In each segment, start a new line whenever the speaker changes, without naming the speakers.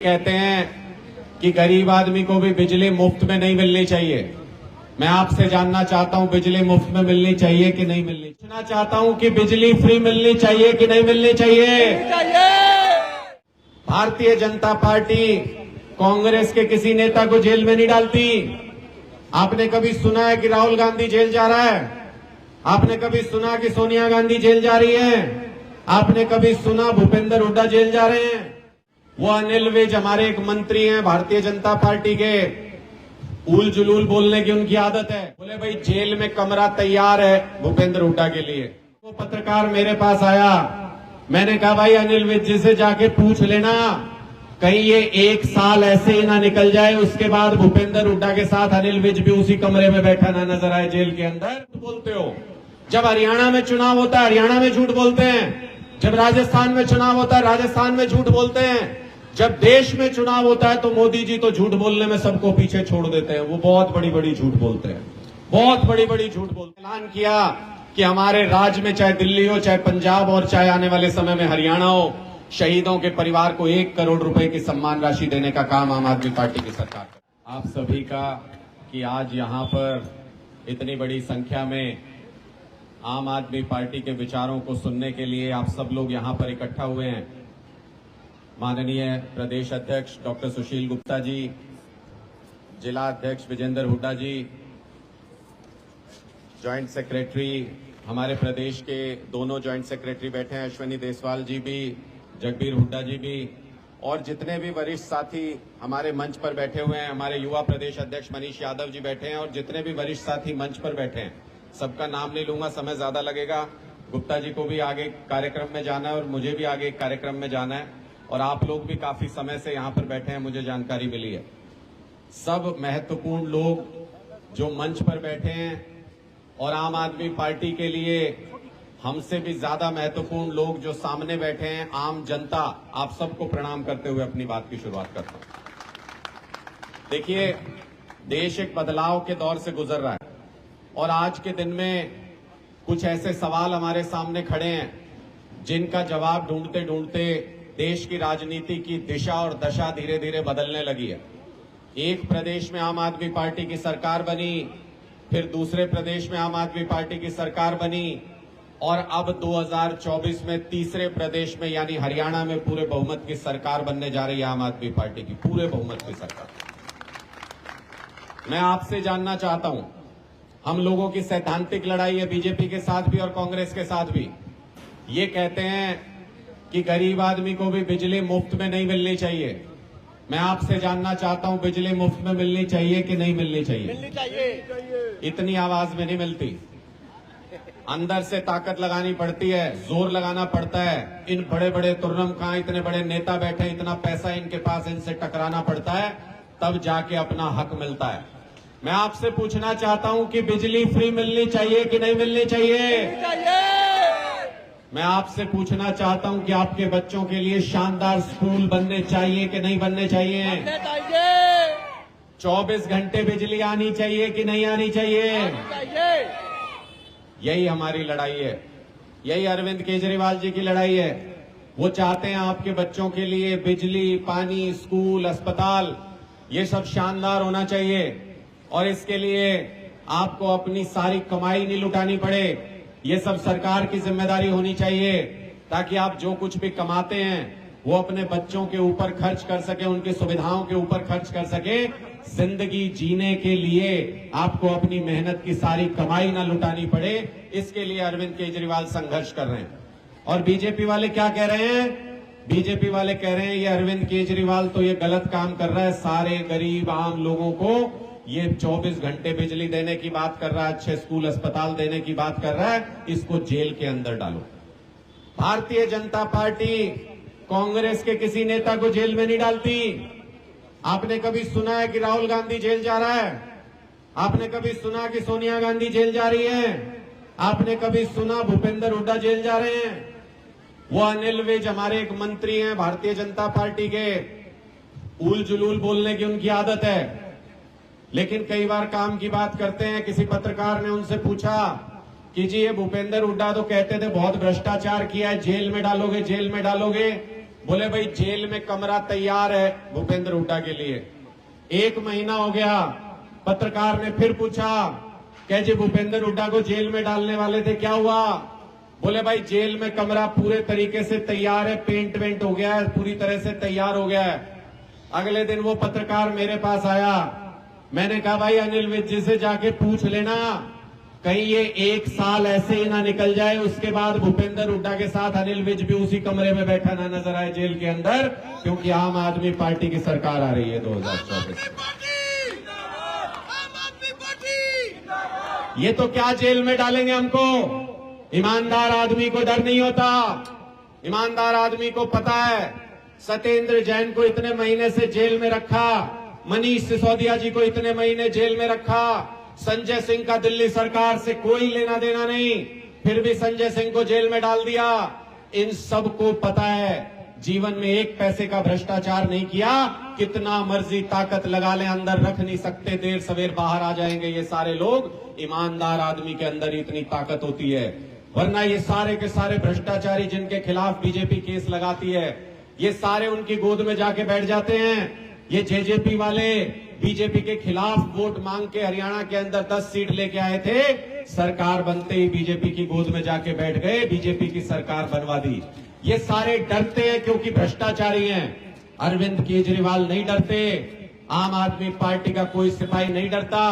कहते हैं कि गरीब आदमी को भी बिजली मुफ्त में नहीं मिलनी चाहिए। मैं आपसे जानना चाहता हूं, बिजली मुफ्त में मिलनी चाहिए कि नहीं मिलनी? पूछना चाहता हूं कि बिजली फ्री मिलनी चाहिए कि नहीं मिलनी चाहिए? भारतीय जनता पार्टी कांग्रेस के किसी नेता को जेल में नहीं डालती। आपने कभी सुना है कि राहुल गांधी जेल जा रहा है? आपने कभी सुना कि सोनिया गांधी जेल जा रही है? आपने कभी सुना भूपेंद्र हुड्डा जेल जा रहे हैं? वो अनिल विज हमारे एक मंत्री हैं भारतीय जनता पार्टी के, उल जुलूल बोलने की उनकी आदत है। बोले भाई जेल में कमरा तैयार है भूपेंद्र हुड्डा के लिए। वो पत्रकार मेरे पास आया, मैंने कहा भाई अनिल विज जी से जाके पूछ लेना कहीं ये 1 साल ऐसे ही ना निकल जाए, उसके बाद भूपेंद्र हुड्डा के साथ अनिल विज भी उसी कमरे में बैठा ना नजर आए जेल के अंदर। बोलते हो जब हरियाणा में चुनाव होता है हरियाणा में झूठ बोलते हैं, जब राजस्थान में चुनाव होता है राजस्थान में झूठ बोलते हैं, जब देश में चुनाव होता है तो मोदी जी तो झूठ बोलने में सबको पीछे छोड़ देते हैं। वो बहुत बड़ी बड़ी झूठ बोलते हैं, बहुत बड़ी बड़ी झूठ बोलते हैं। ऐलान किया कि हमारे राज्य में चाहे दिल्ली हो, चाहे पंजाब और चाहे आने वाले समय में हरियाणा हो, शहीदों के परिवार को 1 करोड़ रुपए की सम्मान राशि देने का काम आम आदमी पार्टी की सरकार कर। आप सभी का कि आज यहाँ पर इतनी बड़ी संख्या में आम आदमी पार्टी के विचारों को सुनने के लिए आप सब लोग यहाँ पर इकट्ठा हुए हैं। माननीय प्रदेश अध्यक्ष डॉक्टर सुशील गुप्ता जी, जिला अध्यक्ष विजेंद्र हुड्डा जी, जॉइंट सेक्रेटरी हमारे प्रदेश के दोनों जॉइंट सेक्रेटरी बैठे हैं, अश्विनी देसवाल जी भी, जगबीर हुड्डा जी भी, और जितने भी वरिष्ठ साथी हमारे मंच पर बैठे हुए हैं, हमारे युवा प्रदेश अध्यक्ष मनीष यादव जी बैठे हैं, और जितने भी वरिष्ठ साथी मंच पर बैठे हैं, सबका नाम नहीं लूंगा, समय ज्यादा लगेगा। गुप्ता जी को भी आगे कार्यक्रम में जाना है और मुझे भी आगे कार्यक्रम में जाना है, और आप लोग भी काफी समय से यहाँ पर बैठे हैं, मुझे जानकारी मिली है। सब महत्वपूर्ण लोग जो मंच पर बैठे हैं और आम आदमी पार्टी के लिए हमसे भी ज्यादा महत्वपूर्ण लोग जो सामने बैठे हैं, आम जनता, आप सबको प्रणाम करते हुए अपनी बात की शुरुआत करता हूं। देखिए, देश एक बदलाव के दौर से गुजर रहा है और आज के दिन में कुछ ऐसे सवाल हमारे सामने खड़े हैं जिनका जवाब ढूंढते ढूंढते देश की राजनीति की दिशा और दशा धीरे धीरे बदलने लगी है। एक प्रदेश में आम आदमी पार्टी की सरकार बनी, फिर दूसरे प्रदेश में आम आदमी पार्टी की सरकार बनी, और अब 2024 में तीसरे प्रदेश में यानी हरियाणा में पूरे बहुमत की सरकार बनने जा रही है आम आदमी पार्टी की, पूरे बहुमत की सरकार। मैं आपसे जानना चाहता हूं, हम लोगों की सैद्धांतिक लड़ाई है बीजेपी के साथ भी और कांग्रेस के साथ भी। ये कहते हैं कि गरीब आदमी को भी बिजली मुफ्त में नहीं मिलनी चाहिए। मैं आपसे जानना चाहता हूं, बिजली मुफ्त में मिलनी चाहिए कि नहीं मिलनी चाहिए?
मिलनी चाहिए।
इतनी आवाज में नहीं मिलती, अंदर से ताकत लगानी पड़ती है, जोर लगाना पड़ता है। इन बड़े बड़े तुर्रम खां, इतने बड़े नेता बैठे, इतना पैसा इनके पास, इनसे टकराना पड़ता है, तब जाके अपना हक मिलता है। मैं आपसे पूछना चाहता हूं कि बिजली फ्री मिलनी चाहिए कि नहीं मिलनी चाहिए? मैं आपसे पूछना चाहता हूं कि आपके बच्चों के लिए शानदार स्कूल बनने चाहिए कि नहीं बनने चाहिए? 24 घंटे बिजली आनी चाहिए कि नहीं आनी चाहिए? यही हमारी लड़ाई है, यही अरविंद केजरीवाल जी की लड़ाई है। वो चाहते हैं आपके बच्चों के लिए बिजली, पानी, स्कूल, अस्पताल, ये सब शानदार होना चाहिए, और इसके लिए आपको अपनी सारी कमाई नहीं लुटानी पड़े। ये सब सरकार की जिम्मेदारी होनी चाहिए, ताकि आप जो कुछ भी कमाते हैं वो अपने बच्चों के ऊपर खर्च कर सके, उनकी सुविधाओं के ऊपर खर्च कर सके। जिंदगी जीने के लिए आपको अपनी मेहनत की सारी कमाई ना लुटानी पड़े, इसके लिए अरविंद केजरीवाल संघर्ष कर रहे हैं। और बीजेपी वाले क्या कह रहे हैं? बीजेपी वाले कह रहे हैं ये अरविंद केजरीवाल तो ये गलत काम कर रहा है, सारे गरीब आम लोगों को ये 24 घंटे बिजली देने की बात कर रहा है, अच्छे स्कूल अस्पताल देने की बात कर रहा है, इसको जेल के अंदर डालो। भारतीय जनता पार्टी कांग्रेस के किसी नेता को जेल में नहीं डालती। आपने कभी सुना है कि राहुल गांधी जेल जा रहा है? आपने कभी सुना कि सोनिया गांधी जेल जा रही है? आपने कभी सुना भूपेंद्र हुड्डा जेल जा रहे हैं? वो अनिल विज हमारे एक मंत्री हैं भारतीय जनता पार्टी के, उल जुलूल बोलने की उनकी आदत है, लेकिन कई बार काम की बात करते हैं। किसी पत्रकार ने उनसे पूछा कि जी ये भूपेंद्र हुड्डा तो कहते थे बहुत भ्रष्टाचार किया है, जेल में डालोगे, जेल में डालोगे। बोले भाई जेल में कमरा तैयार है भूपेंद्र हुड्डा के लिए। 1 महीना हो गया, पत्रकार ने फिर पूछा क्या जी भूपेंद्र हुड्डा को जेल में डालने वाले थे, क्या हुआ? बोले भाई जेल में कमरा पूरे तरीके से तैयार है, पेंट वेंट हो गया है, पूरी तरह से तैयार हो गया है। अगले दिन वो पत्रकार मेरे पास आया, मैंने कहा भाई अनिल विज जी से जाके पूछ लेना कहीं ये 1 साल ऐसे ही ना निकल जाए, उसके बाद भूपेंद्र हुड्डा के साथ अनिल विज भी उसी कमरे में बैठा ना नजर आए जेल के अंदर, क्योंकि आम आदमी पार्टी की सरकार आ रही है 2024। ये तो क्या जेल में डालेंगे हमको? ईमानदार आदमी को डर नहीं होता। ईमानदार आदमी को पता है सत्येंद्र जैन को इतने महीने से जेल में रखा, मनीष सिसोदिया जी को इतने महीने जेल में रखा, संजय सिंह का दिल्ली सरकार से कोई लेना देना नहीं, फिर भी संजय सिंह को जेल में डाल दिया। इन सबको पता है जीवन में 1 पैसे का भ्रष्टाचार नहीं किया, कितना मर्जी ताकत लगा ले अंदर रख नहीं सकते, देर सवेर बाहर आ जाएंगे ये सारे लोग। ईमानदार आदमी के अंदर इतनी ताकत होती है, वरना ये सारे के सारे भ्रष्टाचारी जिनके खिलाफ बीजेपी केस लगाती है, ये सारे उनकी गोद में जाके बैठ जाते हैं। ये जेजेपी वाले बीजेपी के खिलाफ वोट मांग के हरियाणा के अंदर 10 सीट लेके आए थे, सरकार बनते ही बीजेपी की गोद में जाके बैठ गए, बीजेपी की सरकार बनवा दी। ये सारे डरते हैं क्योंकि भ्रष्टाचारी हैं। अरविंद केजरीवाल नहीं डरते, आम आदमी पार्टी का कोई सिपाही नहीं डरता,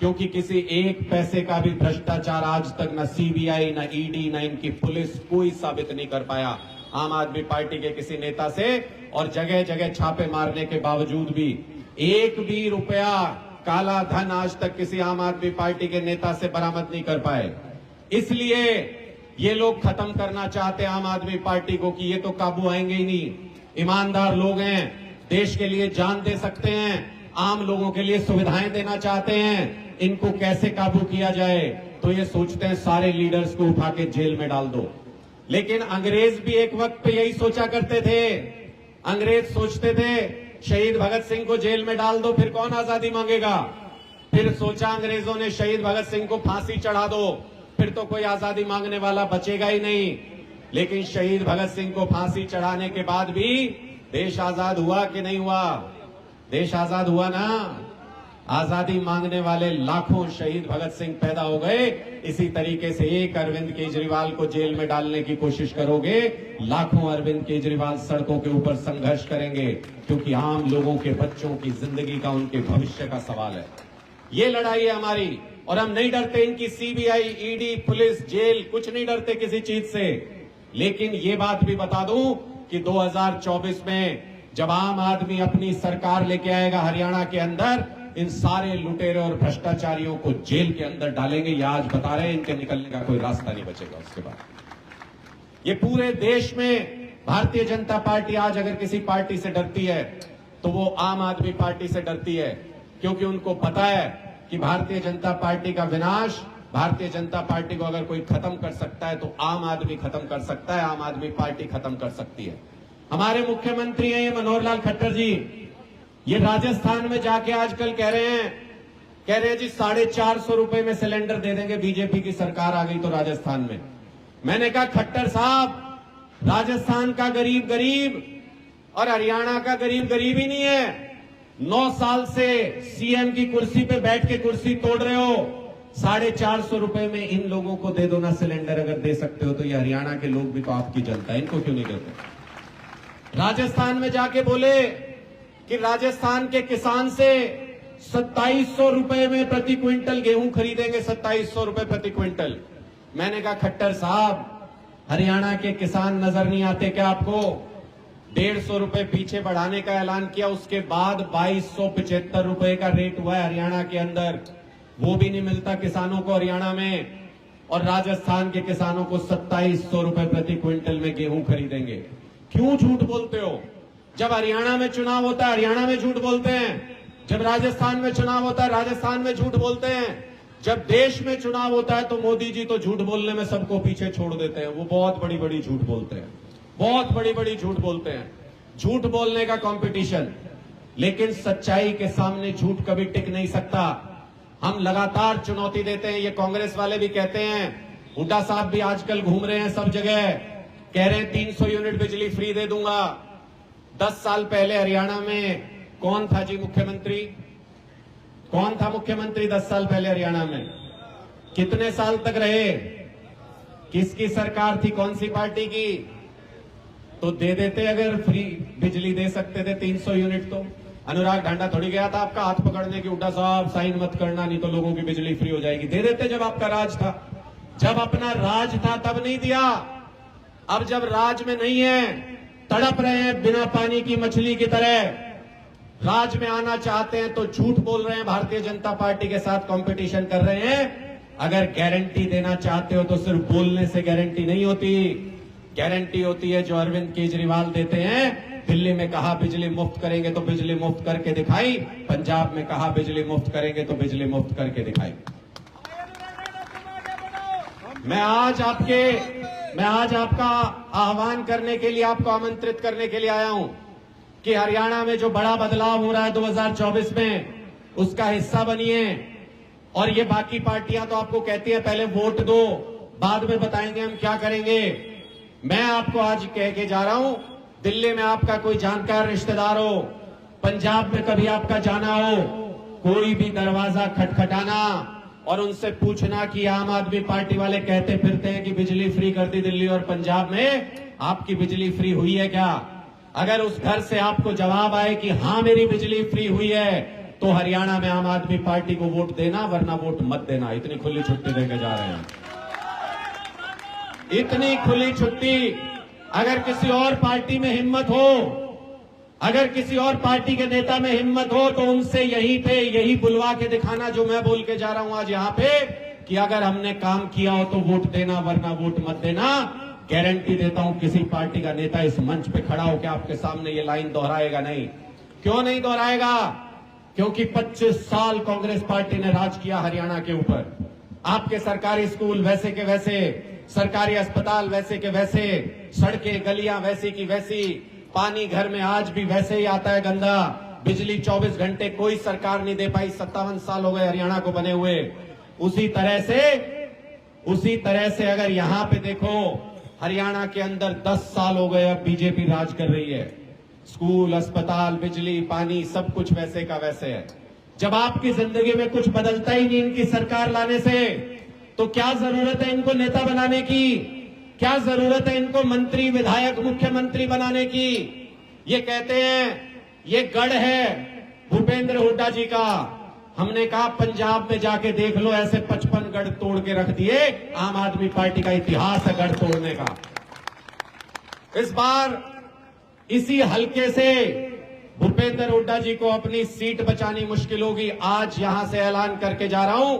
क्योंकि किसी 1 पैसे का भी भ्रष्टाचार आज तक न सीबीआई, न ईडी, न इनकी पुलिस कोई साबित नहीं कर पाया आम आदमी पार्टी के किसी नेता से। और जगह जगह छापे मारने के बावजूद भी 1 भी रुपया काला धन आज तक किसी आम आदमी पार्टी के नेता से बरामद नहीं कर पाए। इसलिए ये लोग खत्म करना चाहते हैं आम आदमी पार्टी को कि ये तो काबू आएंगे ही नहीं। ईमानदार लोग हैं, देश के लिए जान दे सकते हैं, आम लोगों के लिए सुविधाएं देना चाहते हैं, इनको कैसे काबू किया जाए? तो ये सोचते हैं सारे लीडर्स को उठा के जेल में डाल दो। लेकिन अंग्रेज भी एक वक्त पे यही सोचा करते थे। अंग्रेज सोचते थे शहीद भगत सिंह को जेल में डाल दो, फिर कौन आजादी मांगेगा? फिर सोचा अंग्रेजों ने शहीद भगत सिंह को फांसी चढ़ा दो, फिर तो कोई आजादी मांगने वाला बचेगा ही नहीं। लेकिन शहीद भगत सिंह को फांसी चढ़ाने के बाद भी देश आजाद हुआ कि नहीं हुआ? देश आजाद हुआ ना। आजादी मांगने वाले लाखों शहीद भगत सिंह पैदा हो गए। इसी तरीके से एक अरविंद केजरीवाल को जेल में डालने की कोशिश करोगे, लाखों अरविंद केजरीवाल सड़कों के ऊपर संघर्ष करेंगे, क्योंकि आम लोगों के बच्चों की जिंदगी का, उनके भविष्य का सवाल है। ये लड़ाई है हमारी, और हम नहीं डरते इनकी सीबीआई, ईडी, पुलिस, जेल, कुछ नहीं डरते किसी चीज से। लेकिन ये बात भी बता दूं कि 2024 में जब आम आदमी अपनी सरकार लेके आएगा हरियाणा के अंदर, इन सारे लुटेरे और भ्रष्टाचारियों को जेल के अंदर डालेंगे। ये आज बता रहे हैं, इनके निकलने का कोई रास्ता नहीं बचेगा उसके बाद। ये पूरे देश में भारतीय जनता पार्टी आज अगर किसी पार्टी से डरती है तो वो आम आदमी पार्टी से डरती है, क्योंकि उनको पता है कि भारतीय जनता पार्टी का विनाश, भारतीय जनता पार्टी को अगर कोई खत्म कर सकता है तो आम आदमी खत्म कर सकता है, आम आदमी पार्टी खत्म कर सकती है। हमारे मुख्यमंत्री हैं ये मनोहर लाल खट्टर जी, ये राजस्थान में जाके आजकल कह रहे हैं जी 450 रुपए में सिलेंडर दे देंगे, बीजेपी की सरकार आ गई तो राजस्थान में। मैंने कहा खट्टर साहब, राजस्थान का गरीब गरीब और हरियाणा का गरीब गरीब ही नहीं है। 9 साल से सीएम की कुर्सी पे बैठ के कुर्सी तोड़ रहे हो। 450 रुपए में इन लोगों को दे दो ना सिलेंडर, अगर दे सकते हो तो। ये हरियाणा के लोग भी तो आपकी जनता है, इनको क्यों नहीं देते? राजस्थान में जाके बोले कि राजस्थान के किसान से 2700 रुपए में प्रति क्विंटल गेहूं खरीदेंगे, 2700 रुपए प्रति क्विंटल। मैंने कहा खट्टर साहब, हरियाणा के किसान नजर नहीं आते क्या आपको? 150 रुपए पीछे बढ़ाने का ऐलान किया, उसके बाद 2275 रुपए का रेट हुआ है हरियाणा के अंदर। वो भी नहीं मिलता किसानों को हरियाणा में, और राजस्थान के किसानों को 2700 रुपए प्रति क्विंटल में गेहूं खरीदेंगे। क्यों झूठ बोलते हो? जब हरियाणा में चुनाव होता है हरियाणा में झूठ बोलते हैं, जब राजस्थान में चुनाव होता है राजस्थान में झूठ बोलते हैं, जब देश में चुनाव होता है तो मोदी जी तो झूठ बोलने में सबको पीछे छोड़ देते हैं। वो बहुत बड़ी बड़ी झूठ बोलते हैं, बहुत बड़ी बड़ी झूठ बोलते हैं। झूठ बोलने का कंपटीशन, लेकिन सच्चाई के सामने झूठ कभी टिक नहीं सकता। हम लगातार चुनौती देते हैं, ये कांग्रेस वाले भी कहते हैं, हुड्डा साहब भी आजकल घूम रहे हैं सब जगह, कह रहे हैं 300 यूनिट बिजली फ्री दे दूंगा। 10 साल पहले हरियाणा में कौन था जी मुख्यमंत्री? कौन था मुख्यमंत्री 10 साल पहले हरियाणा में? कितने साल तक रहे? किसकी सरकार थी? कौन सी पार्टी की? तो दे देते, अगर फ्री बिजली दे सकते थे 300 यूनिट तो। अनुराग ढांडा थोड़ी गया था आपका हाथ पकड़ने की, उल्टा साहब साइन मत करना नहीं तो लोगों की बिजली फ्री हो जाएगी। दे देते जब आपका राज था। जब अपना राज था तब नहीं दिया। अब जब राज में नहीं है, तड़प रहे हैं बिना पानी की मछली की तरह, राज में आना चाहते हैं तो झूठ बोल रहे हैं, भारतीय जनता पार्टी के साथ कंपटीशन कर रहे हैं। अगर गारंटी देना चाहते हो तो सिर्फ बोलने से गारंटी नहीं होती। गारंटी होती है जो अरविंद केजरीवाल देते हैं। दिल्ली में कहा बिजली मुफ्त करेंगे तो बिजली मुफ्त करके दिखाई, पंजाब में कहा बिजली मुफ्त करेंगे तो बिजली मुफ्त करके दिखाई। मैं आज आपका आह्वान करने के लिए, आपको आमंत्रित करने के लिए आया हूं कि हरियाणा में जो बड़ा बदलाव हो रहा है 2024 में, उसका हिस्सा बनिए। और ये बाकी पार्टियां तो आपको कहती हैं पहले वोट दो, बाद में बताएंगे हम क्या करेंगे। मैं आपको आज कह के जा रहा हूं, दिल्ली में आपका कोई जानकार रिश्तेदार हो, पंजाब में कभी आपका जाना हो, कोई भी दरवाजा खटखटाना और उनसे पूछना कि आम आदमी पार्टी वाले कहते फिरते हैं कि बिजली फ्री कर दी दिल्ली और पंजाब में, आपकी बिजली फ्री हुई है क्या? अगर उस घर से आपको जवाब आए कि हां मेरी बिजली फ्री हुई है, तो हरियाणा में आम आदमी पार्टी को वोट देना, वरना वोट मत देना। इतनी खुली छुट्टी देके जा रहे हैं, इतनी खुली छुट्टी। अगर किसी और पार्टी में हिम्मत हो, अगर किसी और पार्टी के नेता में हिम्मत हो, तो उनसे यही बुलवा के दिखाना जो मैं बोल के जा रहा हूं आज यहां पे, कि अगर हमने काम किया हो तो वोट देना, वरना वोट मत देना। गारंटी देता हूं किसी पार्टी का नेता इस मंच पे खड़ा होकर आपके सामने ये लाइन दोहराएगा नहीं। क्यों नहीं दोहराएगा? क्योंकि 25 साल कांग्रेस पार्टी ने राज किया हरियाणा के ऊपर। आपके सरकारी स्कूल वैसे के वैसे, सरकारी अस्पताल वैसे के वैसे, सड़कें गलियां वैसी की वैसी, पानी घर में आज भी वैसे ही आता है गंदा, बिजली 24 घंटे कोई सरकार नहीं दे पाई। 57 साल हो गए हरियाणा को बने हुए। उसी तरह से अगर यहां पे देखो, हरियाणा के अंदर 10 साल हो गए अब बीजेपी राज कर रही है। स्कूल, अस्पताल, बिजली, पानी सब कुछ वैसे का वैसे है। जब आपकी जिंदगी में कुछ बदलता ही नहीं इनकी सरकार लाने से, तो क्या जरूरत है इनको नेता बनाने की? क्या जरूरत है इनको मंत्री, विधायक, मुख्यमंत्री बनाने की? ये कहते हैं ये गढ़ है भूपेंद्र हुड्डा जी का। हमने कहा पंजाब में जाके देख लो, ऐसे 55 गढ़ तोड़ के रख दिए। आम आदमी पार्टी का इतिहास है गढ़ तोड़ने का। इस बार इसी हल्के से भूपेंद्र हुड्डा जी को अपनी सीट बचानी मुश्किल होगी। आज यहां से ऐलान करके जा रहा हूं,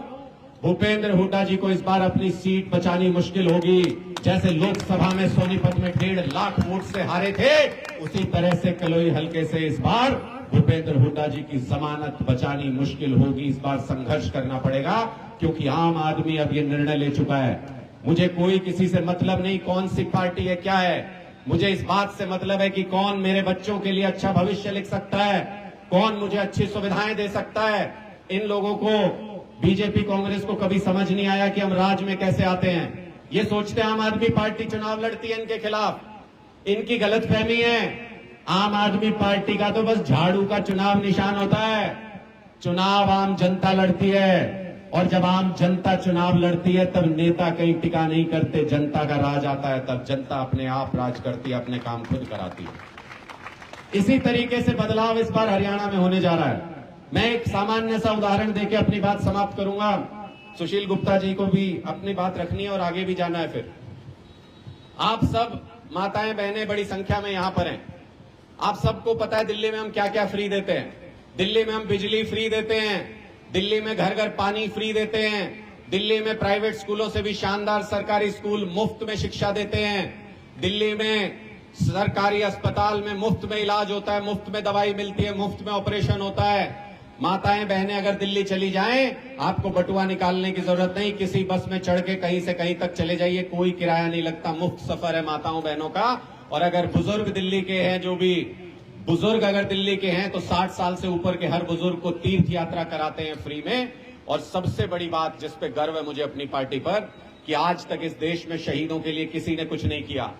भूपेंद्र हुड्डा जी को इस बार अपनी सीट बचानी मुश्किल होगी। जैसे लोकसभा में सोनीपत में 1.5 लाख वोट से हारे थे, उसी तरह से कलोई हल्के से इस बार भूपेंद्र हुड्डा जी की जमानत बचानी मुश्किल होगी। इस बार संघर्ष करना पड़ेगा, क्योंकि आम आदमी अब ये निर्णय ले चुका है। मुझे कोई किसी से मतलब नहीं कौन सी पार्टी है क्या है, मुझे इस बात से मतलब है कि कौन मेरे बच्चों के लिए अच्छा भविष्य लिख सकता है, कौन मुझे अच्छी सुविधाएं दे सकता है। इन लोगों को, बीजेपी कांग्रेस को कभी समझ नहीं आया कि हम राज में कैसे आते हैं। ये सोचते हैं आम आदमी पार्टी चुनाव लड़ती है इनके खिलाफ। इनकी गलतफहमी है, आम आदमी पार्टी का तो बस झाड़ू का चुनाव निशान होता है। चुनाव आम जनता लड़ती है, और जब आम जनता चुनाव लड़ती है तब नेता कहीं टिका नहीं करते, जनता का राज आता है, तब जनता अपने आप राज करती है, अपने काम खुद कराती है। इसी तरीके से बदलाव इस बार हरियाणा में होने जा रहा है। मैं एक सामान्य सा उदाहरण देके अपनी बात समाप्त करूंगा। सुशील गुप्ता जी को भी अपनी बात रखनी है और आगे भी जाना है। फिर आप सब माताएं बहनें बड़ी संख्या में यहां पर हैं। आप सबको पता है दिल्ली में हम क्या क्या फ्री देते हैं। दिल्ली में हम बिजली फ्री देते हैं, दिल्ली में घर घर पानी फ्री देते हैं, दिल्ली में प्राइवेट स्कूलों से भी शानदार सरकारी स्कूल मुफ्त में शिक्षा देते हैं, दिल्ली में सरकारी अस्पताल में मुफ्त में इलाज होता है, मुफ्त में दवाई मिलती है, मुफ्त में ऑपरेशन होता है। माताएं बहनें अगर दिल्ली चली जाएं, आपको बटुआ निकालने की जरूरत नहीं, किसी बस में चढ़ के कहीं से कहीं तक चले जाइए, कोई किराया नहीं लगता, मुफ्त सफर है माताओं बहनों का। और अगर बुजुर्ग दिल्ली के हैं, जो भी बुजुर्ग अगर दिल्ली के हैं, तो 60 साल से ऊपर के हर बुजुर्ग को तीर्थ यात्रा कराते हैं फ्री में। और सबसे बड़ी बात जिस पे गर्व है मुझे अपनी पार्टी पर, कि आज तक इस देश में शहीदों के लिए किसी ने कुछ नहीं किया।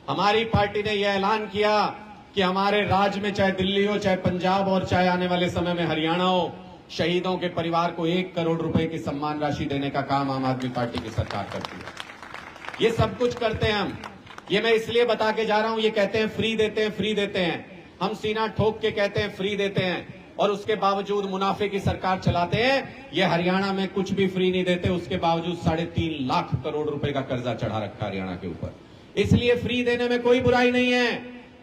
हमारी पार्टी ने यह ऐलान किया कि हमारे राज्य में चाहे दिल्ली हो, चाहे पंजाब और चाहे आने वाले समय में हरियाणा हो, शहीदों के परिवार को 1 करोड़ रुपए की सम्मान राशि देने का काम आम आदमी पार्टी की सरकार करती है। ये सब कुछ करते हैं हम। ये मैं इसलिए बता के जा रहा हूं, ये कहते हैं फ्री देते हैं, फ्री देते हैं। हम सीना ठोक के कहते हैं फ्री देते हैं और उसके बावजूद मुनाफे की सरकार चलाते हैं। ये हरियाणा में कुछ भी फ्री नहीं देते, उसके बावजूद 3.5 लाख करोड़ रुपए का कर्जा चढ़ा रखा हरियाणा के ऊपर। इसलिए फ्री देने में कोई बुराई नहीं है,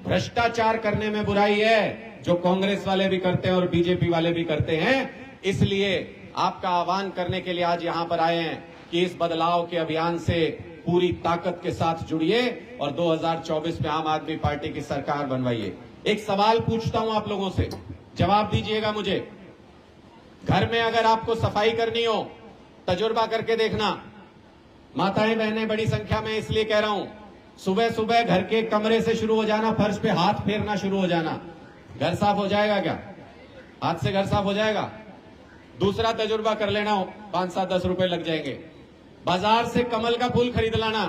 भ्रष्टाचार करने में बुराई है, जो कांग्रेस वाले भी करते हैं और बीजेपी वाले भी करते हैं। इसलिए आपका आह्वान करने के लिए आज यहां पर आए हैं कि इस बदलाव के अभियान से पूरी ताकत के साथ जुड़िए और 2024 में आम आदमी पार्टी की सरकार बनवाइए। एक सवाल पूछता हूं आप लोगों से, जवाब दीजिएगा मुझे। घर में अगर आपको सफाई करनी हो, तजुर्बा करके देखना। माताएं बहनें बड़ी संख्या में इसलिए कह रहा हूं, सुबह सुबह घर के कमरे से शुरू हो जाना, फर्श पे हाथ फेरना शुरू हो जाना, घर साफ हो जाएगा क्या? हाथ से घर साफ हो जाएगा? दूसरा तजुर्बा कर लेना, 5-7-10 रुपए लग जाएंगे। बाजार से कमल का फूल खरीद लाना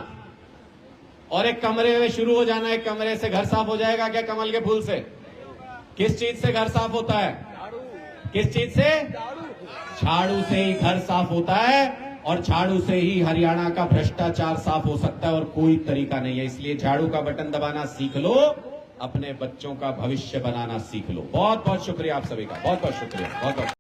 और एक कमरे में शुरू हो जाना, एक कमरे से घर साफ हो जाएगा क्या कमल के फूल से? किस चीज से घर साफ होता है? किस चीज से? झाड़ू से ही घर साफ होता है और झाड़ू से ही हरियाणा का भ्रष्टाचार साफ हो सकता है और कोई तरीका नहीं है। इसलिए झाड़ू का बटन दबाना सीख लो, अपने बच्चों का भविष्य बनाना सीख लो। बहुत बहुत शुक्रिया आप सभी का, बहुत बहुत शुक्रिया, बहुत बहुत।